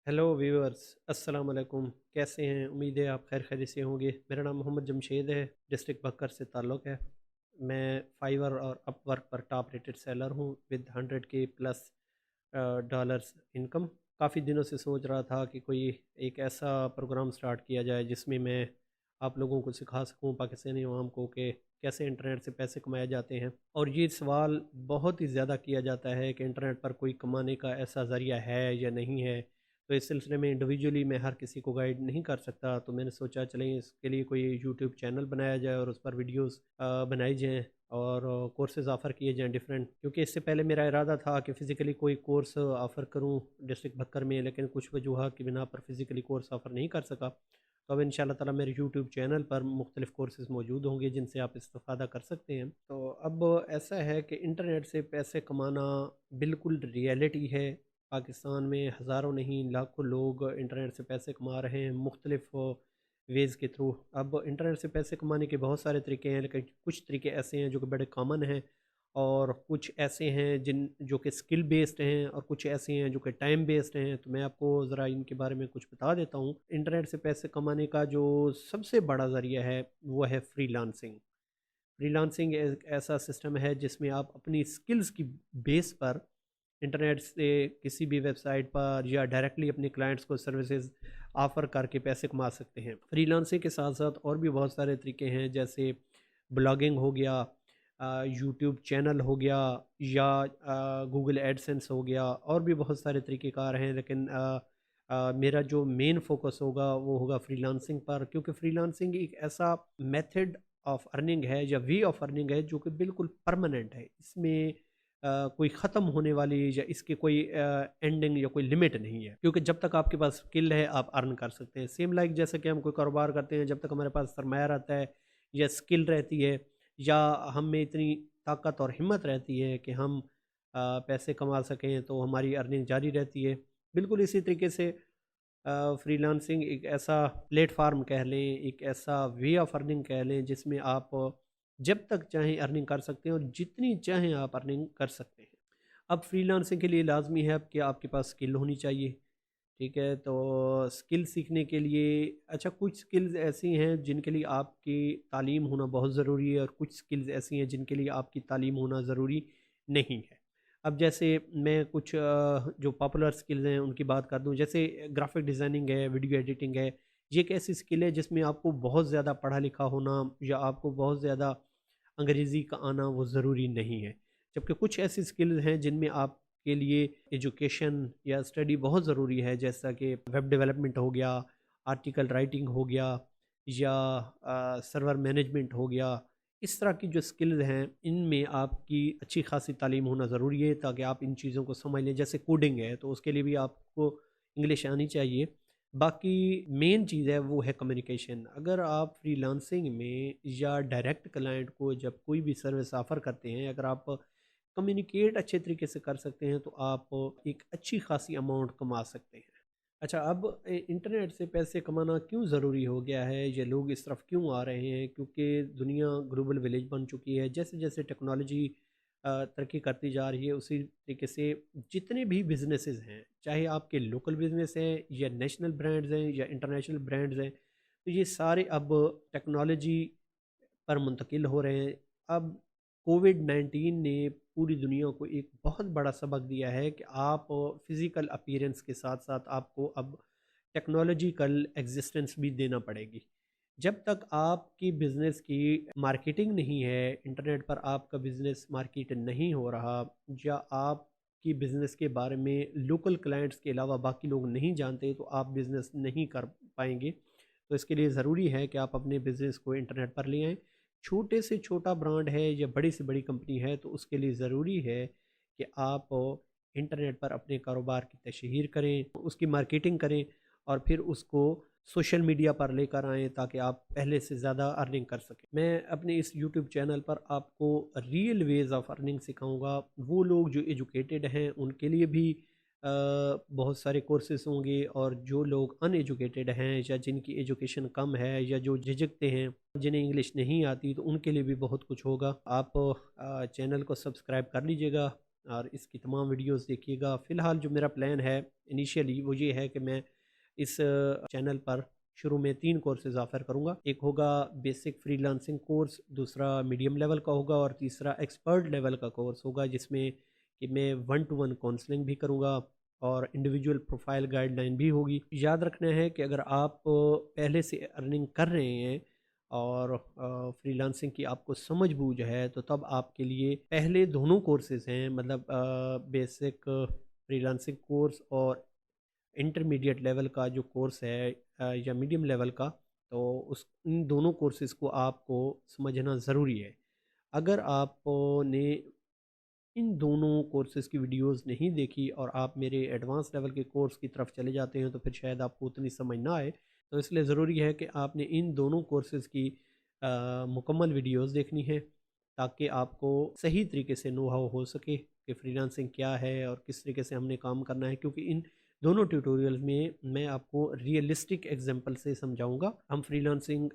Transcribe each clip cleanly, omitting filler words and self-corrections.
Hello viewers, अस्सलाम वालेकुम। कैसे हैं? उम्मीद है आप खैर खैरियत से होंगे। मेरा नाम मोहम्मद जमशेद है, डिस्ट्रिक्ट बकर से ताल्लुक़ है। मैं फाइवर और अपवर्क पर टॉप रेटेड सेलर हूँ with 100K plus dollars income. काफ़ी दिनों से सोच रहा था कि कोई एक ऐसा प्रोग्राम स्टार्ट किया जाए जिसमें मैं आप लोगों को सिखा सकूं, पाकिस्तानी अवाम को, कि कैसे इंटरनेट से पैसे कमाए जाते हैं। और ये सवाल बहुत ही ज़्यादा किया जाता है कि इंटरनेट पर कोई कमाने का ऐसा ज़रिया है या नहीं है। तो इस सिलसिले में इंडिविजुअली मैं हर किसी को गाइड नहीं कर सकता, तो मैंने सोचा चलें इसके लिए कोई यूट्यूब चैनल बनाया जाए और उस पर वीडियोस बनाई जाएँ और कोर्सेज़ ऑफ़र किए जाएँ डिफरेंट। क्योंकि इससे पहले मेरा इरादा था कि फ़िज़िकली कोई कोर्स ऑफ़र करूं डिस्ट्रिक्ट बक्कर में, लेकिन कुछ वजूहात की बिना पर फ़िज़िकली कोर्स ऑफ़र नहीं कर सका। तो अब इंशाल्लाह ताला मेरे यूट्यूब चैनल पर मुख्तलिफ़ कोर्सेज़ मौजूद होंगे जिनसे आप इस्तेफ़ादा कर सकते हैं। तो अब ऐसा है कि इंटरनेट से पैसे कमाना बिल्कुल रियलिटी है। पाकिस्तान में हज़ारों नहीं लाखों लोग इंटरनेट से पैसे कमा रहे हैं मुख्तलिफ़ वेज़ के थ्रू। अब इंटरनेट से पैसे कमाने के बहुत सारे तरीके हैं, लेकिन कुछ तरीके ऐसे हैं जो कि बड़े कॉमन हैं, और कुछ ऐसे हैं जिन जो कि स्किल बेस्ड हैं, और कुछ ऐसे हैं जो कि टाइम बेस्ड हैं। तो मैं आपको ज़रा इनके बारे में कुछ बता देता हूँ। इंटरनेट से पैसे कमाने का जो सबसे बड़ा ज़रिया है वो है फ्रीलांसिंग। फ्रीलांसिंग एक ऐसा सिस्टम है जिसमें आप अपनी स्किल्स की बेस पर इंटरनेट से किसी भी वेबसाइट पर या डायरेक्टली अपने क्लाइंट्स को सर्विसेज ऑफ़र करके पैसे कमा सकते हैं। फ्रीलांसिंग के साथ साथ और भी बहुत सारे तरीके हैं, जैसे ब्लॉगिंग हो गया, यूट्यूब चैनल हो गया, या गूगल एडसेंस हो गया। और भी बहुत सारे तरीक़ेकार हैं, लेकिन मेरा जो मेन फोकस होगा वो होगा फ्रीलांसिंग पर, क्योंकि फ्रीलांसिंग एक ऐसा मेथड ऑफ अर्निंग है या वे ऑफ अर्निंग है जो कि बिल्कुल परमानेंट है। इसमें कोई ख़त्म होने वाली या इसके कोई एंडिंग या कोई लिमिट नहीं है, क्योंकि जब तक आपके पास स्किल है आप अर्न कर सकते हैं। सेम लाइक जैसे कि हम कोई कारोबार करते हैं, जब तक हमारे पास सरमाया रहता है या स्किल रहती है या हम में इतनी ताकत और हिम्मत रहती है कि हम पैसे कमा सकें, तो हमारी अर्निंग जारी रहती है। बिल्कुल इसी तरीके से फ्रीलांसिंग एक ऐसा प्लेटफार्म कह लें, एक ऐसा वे ऑफ अर्निंग कह लें, जिसमें आप जब तक चाहें अर्निंग कर सकते हैं और जितनी चाहें आप अर्निंग कर सकते हैं। अब फ्रीलांसिंग के लिए लाजमी है कि आपके पास स्किल होनी चाहिए। ठीक है, तो स्किल सीखने के लिए, अच्छा, कुछ स्किल्स ऐसी हैं जिनके लिए आपकी तालीम होना बहुत ज़रूरी है, और कुछ स्किल्स ऐसी हैं जिनके लिए आपकी तालीम होना ज़रूरी नहीं है। अब जैसे मैं कुछ जो पॉपुलर स्किल्स हैं उनकी बात कर दूं, जैसे ग्राफिक डिज़ाइनिंग है, वीडियो एडिटिंग है। ये एक ऐसी स्किल है जिसमें आपको बहुत ज़्यादा पढ़ा लिखा होना या आपको बहुत ज़्यादा अंग्रेज़ी का आना वो ज़रूरी नहीं है। जबकि कुछ ऐसी स्किल्स हैं जिनमें आपके लिए एजुकेशन या स्टडी बहुत ज़रूरी है, जैसा कि वेब डेवलपमेंट हो गया, आर्टिकल राइटिंग हो गया, या सर्वर मैनेजमेंट हो गया। इस तरह की जो स्किल्स हैं इनमें आपकी अच्छी खासी तालीम होना ज़रूरी है, ताकि आप इन चीज़ों को समझ लें। जैसे कोडिंग है तो उसके लिए भी आपको इंग्लिश आनी चाहिए। बाकी मेन चीज़ है वो है कम्युनिकेशन। अगर आप फ्रीलांसिंग में या डायरेक्ट क्लाइंट को जब कोई भी सर्विस ऑफ़र करते हैं, अगर आप कम्युनिकेट अच्छे तरीके से कर सकते हैं, तो आप एक अच्छी खासी अमाउंट कमा सकते हैं। अच्छा, अब इंटरनेट से पैसे कमाना क्यों ज़रूरी हो गया है, ये लोग इस तरफ क्यों आ रहे हैं? क्योंकि दुनिया ग्लोबल विलेज बन चुकी है। जैसे जैसे टेक्नोलॉजी तरक्की करती जा रही है, उसी तरीके से जितने भी बिजनेसेस हैं, चाहे आपके लोकल बिजनेस हैं या नेशनल ब्रांड्स हैं या इंटरनेशनल ब्रांड्स हैं, तो ये सारे अब टेक्नोलॉजी पर मुंतकिल हो रहे हैं। अब कोविड-19 ने पूरी दुनिया को एक बहुत बड़ा सबक दिया है कि आप फिज़िकल अपीयरेंस के साथ-साथ आपको अब टेक्नोलॉजिकल एक्जिस्टेंस भी देना पड़ेगी। जब तक आपकी बिज़नेस की मार्केटिंग नहीं है, इंटरनेट पर आपका बिज़नेस मार्केट नहीं हो रहा, या आपकी बिज़नेस के बारे में लोकल क्लाइंट्स के अलावा बाकी लोग नहीं जानते, तो आप बिज़नेस नहीं कर पाएँगे। तो इसके लिए ज़रूरी है कि आप अपने बिज़नेस को इंटरनेट पर ले आएँ। छोटे से छोटा ब्रांड है या बड़ी से बड़ी कंपनी है, तो उसके लिए ज़रूरी है कि आप इंटरनेट पर अपने कारोबार की तशहीर करें, उसकी मार्केटिंग करें, और फिर उसको सोशल मीडिया पर लेकर आएँ, ताकि आप पहले से ज़्यादा अर्निंग कर सकें। मैं अपने इस यूट्यूब चैनल पर आपको रियल वेज़ ऑफ अर्निंग सिखाऊँगा। वो लोग जो एजुकेटेड हैं उनके लिए भी बहुत सारे कोर्सेज़ होंगे, और जो लोग अनएजुकेटेड हैं या जिनकी एजुकेशन कम है या जो झिझकते हैं, जिन्हें इंग्लिश नहीं आती, तो उनके लिए भी बहुत कुछ होगा। आप चैनल को सब्सक्राइब कर लीजिएगा, اور اس کی تمام ویڈیوز دیکھیے گا۔ فی الحال جو میرا پلان ہے انیشیلی وہ یہ ہے کہ میں اس چینل پر شروع میں 3 کورسز آفر کروں گا۔ ایک ہوگا بیسک فری لانسنگ کورس، دوسرا میڈیم لیول کا ہوگا، اور تیسرا ایکسپرٹ لیول کا کورس ہوگا، جس میں کہ میں 1 to 1 کونسلنگ بھی کروں گا اور انڈیویجول پروفائل گائیڈ لائن بھی ہوگی۔ یاد رکھنا ہے کہ اگر آپ پہلے سے ارننگ کر رہے ہیں اور فری لانسنگ کی آپ کو سمجھ بوجھ ہے، تو تب آپ کے لیے پہلے دونوں کورسز ہیں، مطلب بیسک فری لانسنگ کورس اور انٹرمیڈیٹ لیول کا جو کورس ہے یا میڈیم لیول کا، تو ان دونوں کورسز کو آپ کو سمجھنا ضروری ہے۔ اگر آپ نے ان دونوں کورسز کی ویڈیوز نہیں دیکھی اور آپ میرے ایڈوانس لیول کے کورس کی طرف چلے جاتے ہیں تو پھر شاید آپ کو اتنی سمجھ نہ آئے، تو اس لیے ضروری ہے کہ آپ نے ان دونوں کورسز کی مکمل ویڈیوز دیکھنی ہے، تاکہ آپ کو صحیح طریقے سے نو ہاؤ ہو سکے کہ فری لانسنگ کیا ہے اور کس طریقے سے ہم نے کام کرنا ہے، کیونکہ ان دونوں ٹیوٹوریل میں آپ کو ریئلسٹک ایگزامپل سے سمجھاؤں گا۔ ہم فری لانسنگ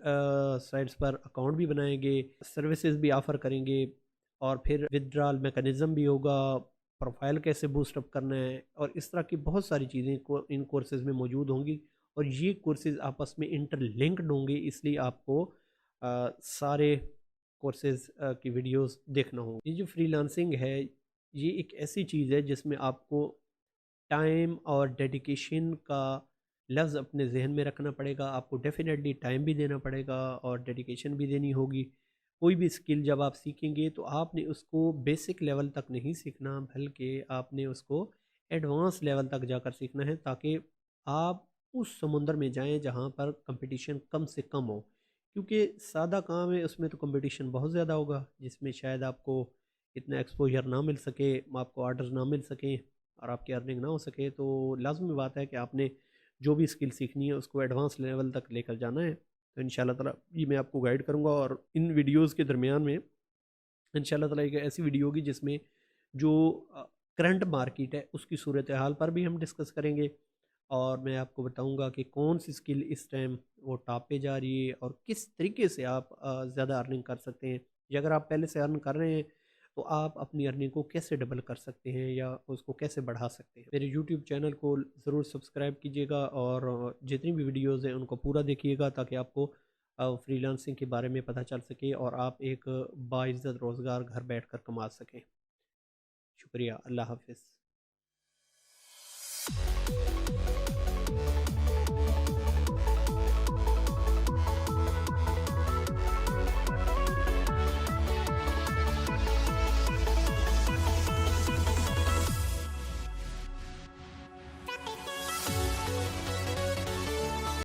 سائٹس پر اکاؤنٹ بھی بنائیں گے، سروسز بھی آفر کریں گے، اور پھر ودڈرال میکانزم بھی ہوگا، پروفائل کیسے بوسٹ اپ کرنا ہے، اور اس طرح کی بہت ساری چیزیں ان کورسز میں موجود ہوں گی، اور یہ کورسز آپس میں انٹر لنکڈ ہوں گے، اس لیے آپ کو سارے کورسز کی ویڈیوز دیکھنا ہوں۔ یہ جو فری لانسنگ ہے یہ ایک ایسی چیز ہے جس میں آپ کو ٹائم اور ڈیڈیکیشن کا لفظ اپنے ذہن میں رکھنا پڑے گا۔ آپ کو ڈیفینیٹلی ٹائم بھی دینا پڑے گا اور ڈیڈیکیشن بھی دینی ہوگی۔ کوئی بھی اسکل جب آپ سیکھیں گے تو آپ نے اس کو بیسک لیول تک نہیں سیکھنا، بلکہ آپ نے اس کو ایڈوانس لیول تک جا کر سیکھنا ہے، تاکہ آپ اس سمندر میں جائیں جہاں پر کمپٹیشن کم سے کم ہو، کیونکہ سادہ کام ہے اس میں تو کمپٹیشن بہت زیادہ ہوگا، جس میں شاید آپ کو اتنا ایکسپوجر نہ مل سکے، آپ کو آرڈرز نہ مل سکیں اور آپ کی ارننگ نہ ہو سکے۔ تو لازمی بات ہے کہ آپ نے جو بھی اسکل سیکھنی ہے اس کو ایڈوانس لیول تک لے کر جانا ہے۔ تو ان شاء اللہ تعالیٰ یہ میں آپ کو گائیڈ کروں گا، اور ان ویڈیوز کے درمیان میں ان شاء اللہ تعالیٰ ایک ایسی ویڈیو ہوگی جس میں جو کرنٹ مارکیٹ ہے اس کی صورتحال پر بھی ہم ڈسکس کریں گے، اور میں آپ کو بتاؤں گا کہ کون سی اسکل اس ٹائم وہ ٹاپ پہ جا رہی ہے اور کس طریقے سے آپ زیادہ ارننگ کر سکتے ہیں، یا اگر آپ پہلے سے ارن کر رہے ہیں تو آپ اپنی ارننگ کو کیسے ڈبل کر سکتے ہیں یا اس کو کیسے بڑھا سکتے ہیں۔ میرے یوٹیوب چینل کو ضرور سبسکرائب کیجیے گا، اور جتنی بھی ویڈیوز ہیں ان کو پورا دیکھیے گا، تاکہ آپ کو فری لانسنگ کے بارے میں پتہ چل سکے اور آپ ایک باعزت روزگار گھر بیٹھ کر کما سکیں۔ شکریہ، اللہ حافظ۔